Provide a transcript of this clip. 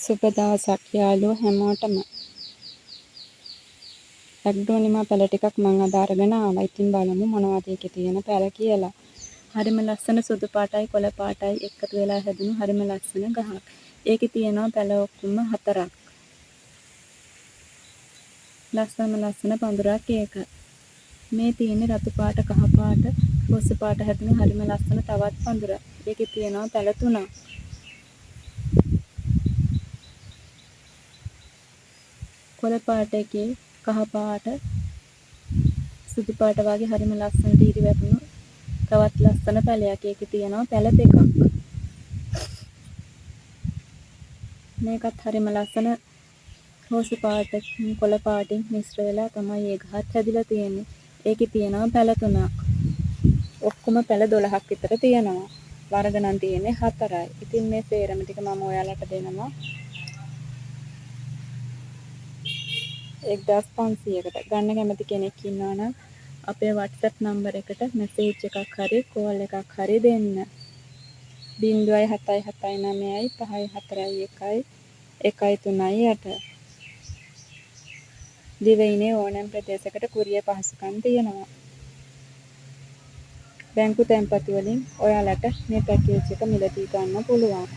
සුබ දවසක් යාළුවෝ හැමෝටම. ඇග්‍රෝනිමා පැල ටිකක් මං අද අරගෙන ආවා. ඉතින් බලමු මොනවද ඒකේ තියෙන පැල කියලා. හරිම ලස්සන සුදු පාටයි කොළ පාටයි එකතු වෙලා හැදුණු හරිම ලස්සන ගහක්. ඒකේ තියෙනවා පැල ඔක්කොම 4ක්. ලස්සන පඳුරක් ඒක. මේ තියෙන්නේ රතු පාට කහ පාට පොස්ස පාට හැදුණු හරිම ලස්සන තවත් පඳුරක්. ඒකේ තියෙනවා පැල 3ක්. කොළ පාට එකේ කහ පාට සුදු පාට වගේ හරිම ලස්සනට ඉරි වැටුණු තවත් ලස්සන පැලයක්. ඒකේ තියෙනවා පැල 2ක්. මේකත් හරිම ලස්සන රෝස පාට කොළ පාටින් මිශ්‍ර වෙලා තමයි ඒ ගහත් හැදිලා තියෙන්නේ. ඒකේ තියෙනවා පැල 3ක්. ඔක්කොම පැල 12ක් විතර තියෙනවා. වර්ග නම් තියෙන්නේ 4යි. ඉතින් මේ සේරම ටික මම ඔයාලට දෙනවා 1500කට. ගන්න කැමති කෙනෙක් ඉන්නවා නම් අපේ WhatsApp නම්බර් එකට මැසේජ් එකක් හරි කෝල් එකක් හරි දෙන්න. 0779 541 138. දිවයිනේ ඕනෑම ප්‍රදේශයකට කුරියර් පහසුකම් තියෙනවා. බැංකු තැන්පතු වලින් ඔයාලට මේ පැකේජ් එක මිලදී ගන්න පුළුවන්.